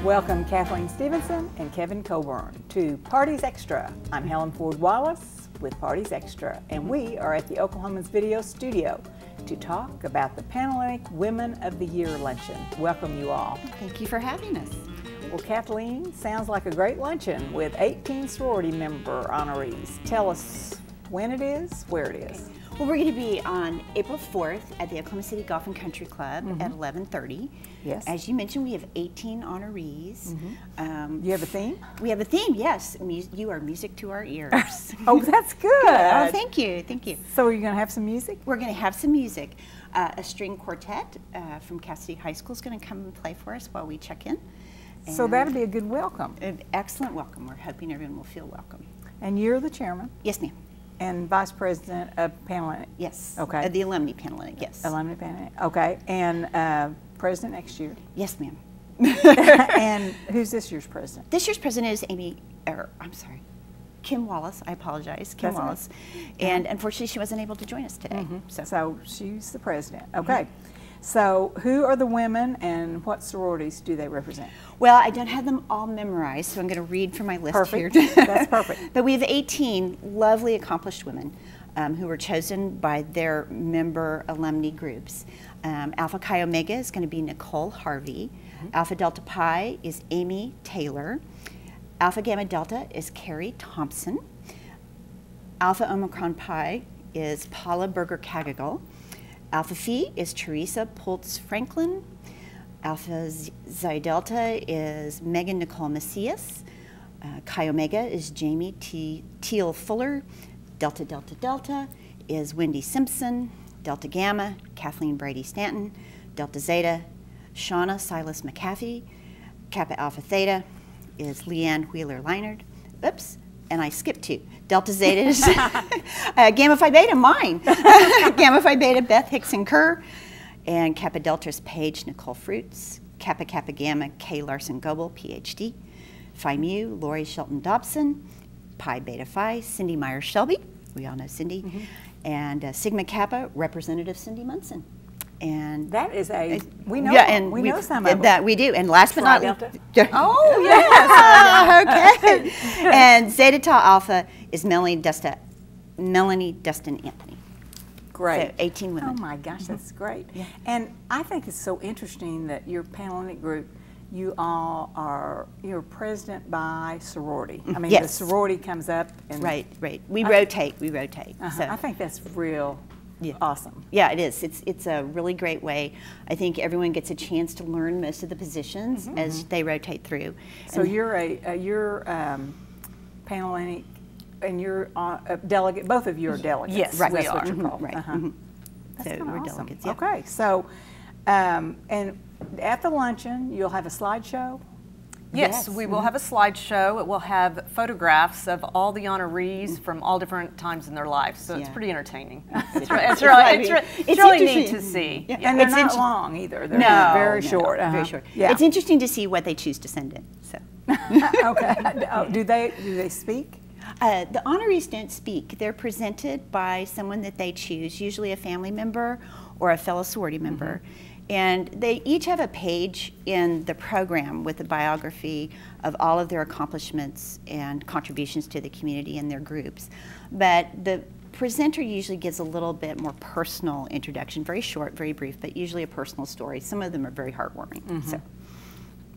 Welcome Kathleen Stevenson and Kevyn Colburn to Parties Extra. I'm Helen Ford Wallace with Parties Extra, and we are at the Oklahoman's video studio to talk about the Panhellenic Women of the Year Luncheon. Welcome you all. Thank you for having us. Well, Kathleen, sounds like a great luncheon with 18 sorority member honorees. Tell us when it is, where it is. Well, we're going to be on April 4th at the Oklahoma City Golf and Country Club at 11:30. Yes. As you mentioned, we have 18 honorees. You have a theme? We have a theme, yes. You are music to our ears. Oh, that's good. Oh, thank you, thank you. So are you going to have some music? We're going to have some music. A string quartet from Cassidy High School is going to come and play for us while we check in. So that'll be a good welcome. An excellent welcome. We're hoping everyone will feel welcome. And you're the chairman? Yes, ma'am. And vice president of Panhellenic? Yes. Okay. The Alumnae Panhellenic, yes. Alumnae Panhellenic, okay. And president next year? Yes, ma'am. And who's this year's president? This year's president is Kim Wallace. I apologize, Kim Wallace. And unfortunately, she wasn't able to join us today. So she's the president. Okay. So who are the women and what sororities do they represent? Well, I don't have them all memorized, so I'm going to read from my list here. That's perfect. But we have 18 lovely, accomplished women who were chosen by their member alumni groups. Alpha Chi Omega is going to be Nicole Harvey. Alpha Delta Pi is Amy Taylor. Alpha Gamma Delta is Carrie Thompson. Alpha Omicron Pi is Paula Berger-Cagagal. Alpha Phi is Teresa Pultz Franklin. Alpha Xi Delta is Megan Nicole Macias. Chi Omega is Jamie Teal Fuller. Delta Delta Delta is Wendy Simpson. Delta Gamma, Kathleen Brady Stanton. Delta Zeta, Shauna Silas McAfee. Kappa Alpha Theta is Leanne Wheeler Leinard. Oops. And I skipped two. Delta Zeta is Gamma Phi Beta, mine. Gamma Phi Beta, Beth Hickson Kerr. And Kappa Delta is Paige Nicole Fruits. Kappa Kappa Gamma, Kay Larson Goebel, PhD. Phi Mu, Lori Shelton Dobson. Pi Beta Phi, Cindy Myers Shelby. We all know Cindy. And Sigma Kappa, Representative Cindy Munson. And that is we know, we know some of that we do. And last but not least, oh yes, okay. And Zeta Tau Alpha is Melanie Dustin Anthony. Great. So 18 women. Oh my gosh, that's great. Yeah. And I think it's so interesting that your Panhellenic group, you're president by sorority. I mean, the sorority comes up and right. We rotate. So I think that's real. Awesome. Yeah, it is. It's a really great way. I think everyone gets a chance to learn most of the positions as they rotate through. So you're Panhellenic, and you're a delegate. Both of you are delegates. Yes, right. That's what you're called. Right. That's so we're awesome. delegates. Yeah. Okay. So, and at the luncheon, you'll have a slideshow. Yes, we will have a slideshow. It will have photographs of all the honorees from all different times in their lives, so it's pretty entertaining. It's really neat to see. Yeah. And they're not long either. They're very short. Very short. Yeah. It's interesting to see what they choose to send in. So. Okay. Do they speak? The honorees don't speak. They're presented by someone that they choose, usually a family member or a fellow sorority member. And they each have a page in the program with a biography of all of their accomplishments and contributions to the community and their groups. But the presenter usually gives a little bit more personal introduction, very short, very brief, but usually a personal story. Some of them are very heartwarming.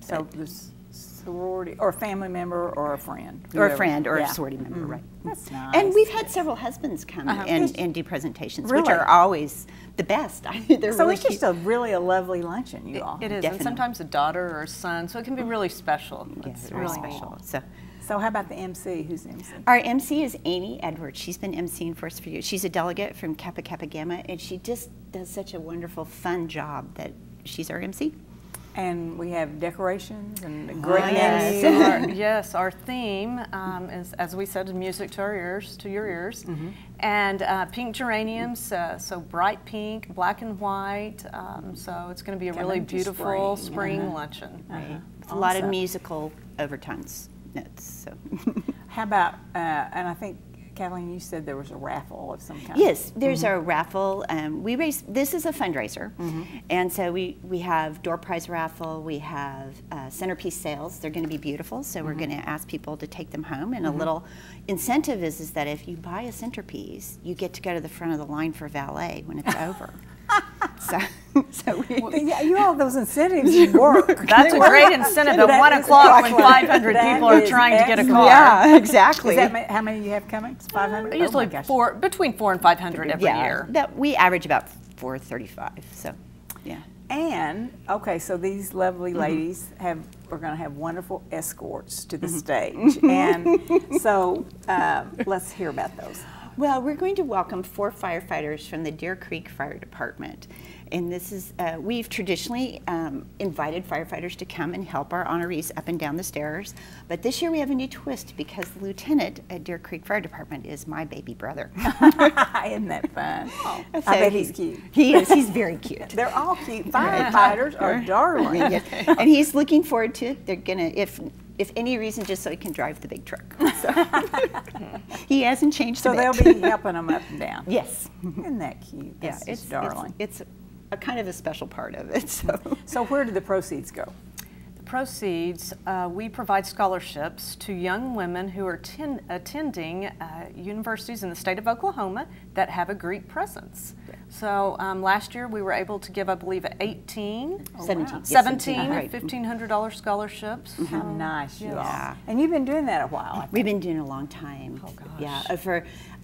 So there's sorority, or a family member, or a friend. Or a friend, or a sorority member, right. That's nice. And we've had several husbands come and do presentations, really? which are always the best. They're so really it's just a really lovely luncheon, you all. It is, and sometimes a daughter or a son, so it can be really special. Yes, it's very really special. Neat. So how about the MC? Who's the MC? Our MC is Amy Edwards. She's been MCing for us for years. She's a delegate from Kappa Kappa Gamma, and she just does such a wonderful, fun job that she's our MC. And we have decorations and a great menu. Yes, our theme is, as we said, music to our ears, to your ears, and pink geraniums, so bright pink, black and white. So it's going to be a really beautiful spring luncheon. Right. It's a lot of musical overtones notes. So, how about? And I think Kathleen, you said there was a raffle of some kind. Yes, there's a raffle. This is a fundraiser, and so we have door prize raffle. We have centerpiece sales. They're going to be beautiful, so we're going to ask people to take them home. And a little incentive is that if you buy a centerpiece, you get to go to the front of the line for valet when it's over. Yeah, you all those incentives work. That's a great incentive at 1 o'clock when 500 people are trying to get a car. Yeah, exactly. Is that how many you have coming? 500? Usually between 400 and 500 every year. We average about 435. So, yeah. And okay, so these lovely ladies are going to have wonderful escorts to the stage, and so let's hear about those. Well, we're going to welcome 4 firefighters from the Deer Creek Fire Department. And this is, we've traditionally invited firefighters to come and help our honorees up and down the stairs. But this year we have a new twist because the lieutenant at Deer Creek Fire Department is my baby brother. Isn't that fun? Oh, I bet he's cute. He is. He's very cute. They're all cute. Firefighters are darling. And he's looking forward to it. They're going to, if any reason, just so he can drive the big truck. So he hasn't changed a bit. So they'll be helping them up and down. Yes. Isn't that cute? That's just darling. It's a kind of a special part of it. So where do the proceeds go? The proceeds, we provide scholarships to young women who are attending universities in the state of Oklahoma that have a Greek presence. So last year we were able to give, I believe, 17 $1,500 scholarships. How nice you yes. are. And you've been doing that a while. We've been doing it a long time. Oh, gosh. Yeah,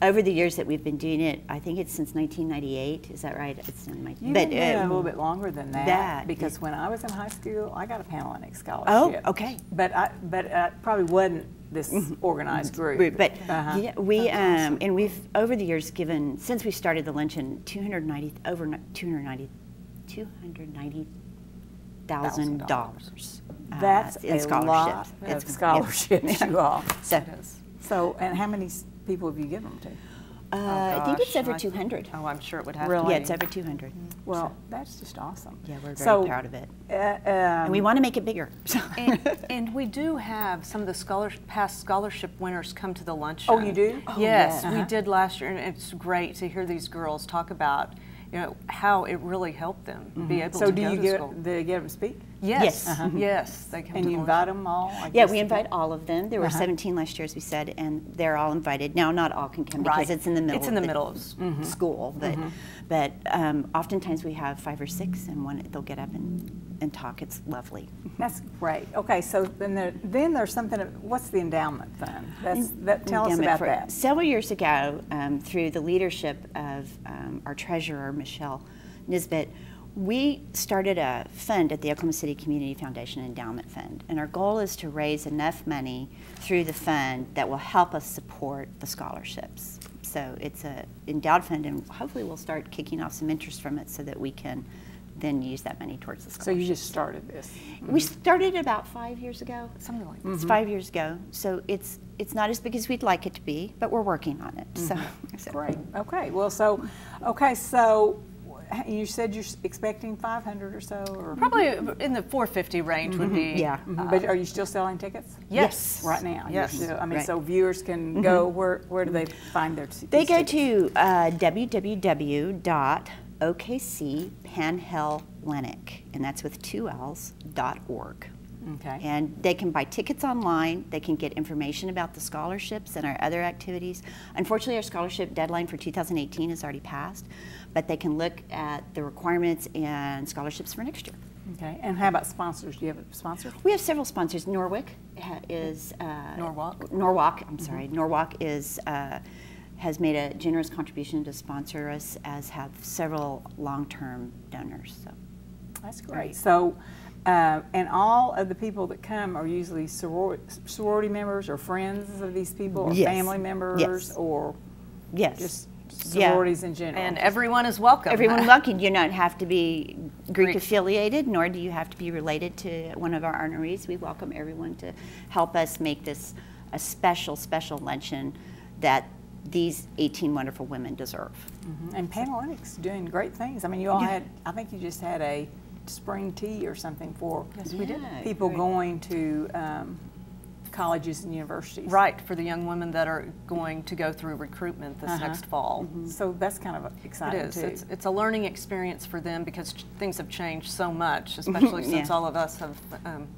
over the years that we've been doing it, I think it's since 1998. Is that right? It's in my. You've been doing it a little bit longer than that. Because when I was in high school, I got a Panhellenic scholarship. Oh, okay. But I probably wasn't this organized group. But yeah, we and we've over the years given, since we started the luncheon, $290,000. That's in a scholarships. lot of scholarships, you all. So, and how many people have you given them to? I think it's over 200. Oh, I'm sure it would have Really? to be. Yeah, it's over 200. Well, that's just awesome. Yeah, we're very proud of it. And we want to make it bigger. And we do have some of the past scholarship winners come to the luncheon. Oh, you do? Yes, we did last year, and it's great to hear these girls talk about, how it really helped them be able to go to school. So do you get them to speak? Yes, yes, they come. And you invite them all? Yeah, we invite all of them. There were 17 last year, as we said, and they're all invited. Now, not all can come because it's in the middle. It's in the middle of school, but oftentimes we have 5 or 6, and they'll get up and talk. It's lovely. That's great. Okay, so then there's something. What's the endowment fund? Tell us about that. Several years ago, through the leadership of our treasurer, Michelle Nisbet, we started a fund at the Oklahoma City Community Foundation Endowment Fund, and our goal is to raise enough money through the fund that will help us support the scholarships. So it's an endowed fund, and hopefully we'll start kicking off some interest from it so that we can then use that money towards the scholarships. So you just started this? We started about 5 years ago. Something like that. It's 5 years ago. So it's not as big as we'd like it to be, but we're working on it. So great. Okay. Well, so you said you're expecting 500 or so, or probably in the 450 range would be. Yeah. But are you still selling tickets? Yes. Right now. Yes. So viewers can go. Where do they find their tickets? They go to www.okcpanhellenic, and that's with 2 L's.org. Okay. And they can buy tickets online. They can get information about the scholarships and our other activities. Unfortunately, our scholarship deadline for 2018 has already passed, but they can look at the requirements and scholarships for next year. Okay. And how about sponsors? Do you have a sponsor? We have several sponsors. Norwalk is Norwalk. I'm sorry. Norwalk is has made a generous contribution to sponsor us, as have several long-term donors. So that's great. So. And all of the people that come are usually sorority members or friends of these people, or family members, or just sororities in general. And everyone is welcome. Everyone welcome. You don't have to be Greek affiliated, nor do you have to be related to one of our honorees. We welcome everyone to help us make this a special, special luncheon that these 18 wonderful women deserve. And Panhellenic's doing great things. I mean, you all had, I think you just had a spring tea or something for people going to colleges and universities. Right, for the young women that are going to go through recruitment this next fall. So that's kind of exciting It is. too. It's a learning experience for them because things have changed so much, especially since all of us have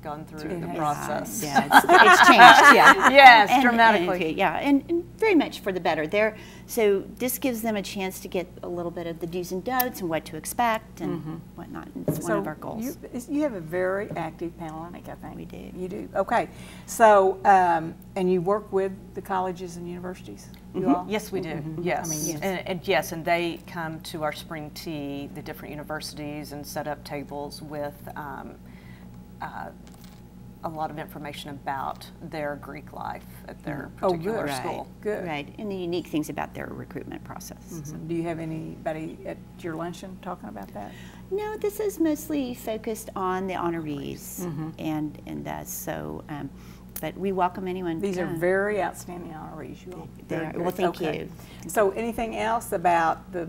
gone through the process. Yeah, it's changed. Yeah. Yes, dramatically. And very much for the better. So this gives them a chance to get a little bit of the do's and don'ts and what to expect and whatnot. It's one of our goals. You have a very active Panhellenic, I think. We do. You do. Okay. So, and you work with the colleges and universities? You all? Yes, we do. Yes. I mean, yes. And they come to our spring tea, the different universities, and set up tables with a lot of information about their Greek life at their particular school. Good. Right, and the unique things about their recruitment process. So. Do you have anybody at your luncheon talking about that? No, this is mostly focused on the honorees, and that's so. But we welcome anyone. These are very outstanding honorees, you all. Well, thank you. So, anything else about the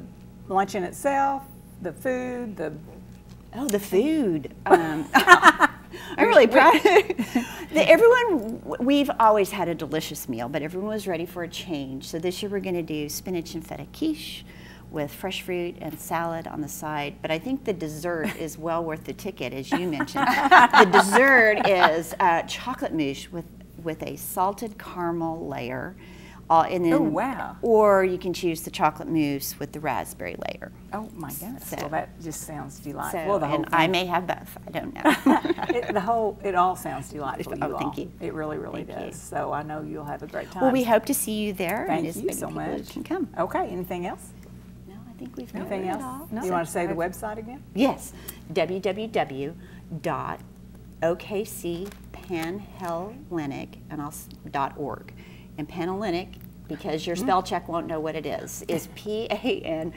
luncheon itself, the food, the? Oh, the food. I'm really proud. We've always had a delicious meal, but everyone was ready for a change. So this year we're going to do spinach and feta quiche with fresh fruit and salad on the side. But I think the dessert is well worth the ticket, as you mentioned. The dessert is chocolate mousse with a salted caramel layer. And then, oh, wow. Or you can choose the chocolate mousse with the raspberry layer. Oh, my goodness. So, well, that just sounds delightful. So, well, the whole and thing. I may have both. I don't know. It all sounds delightful. Thank you. It really, really Thank does. you. So I know you'll have a great time. Well, we hope to see you there. Thank and you so much. Can come. Okay. Anything else? No, I think we've Anything covered else? it all. No. You want to say the website again? Yes, www.okcpanhellenic.org. And Panhellenic, because your spell check won't know what it is Panhellenic.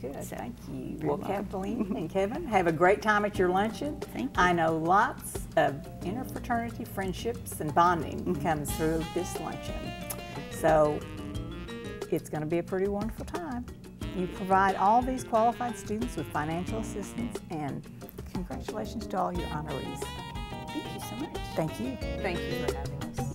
Good, So, thank you. very Well, welcome. Kathleen and Kevin, have a great time at your luncheon. Thank you. I know lots of interfraternity friendships and bonding comes through this luncheon. So it's going to be a pretty wonderful time. You provide all these qualified students with financial assistance, and congratulations to all your honorees. Thank you so much. Thank you. Thank you for having us.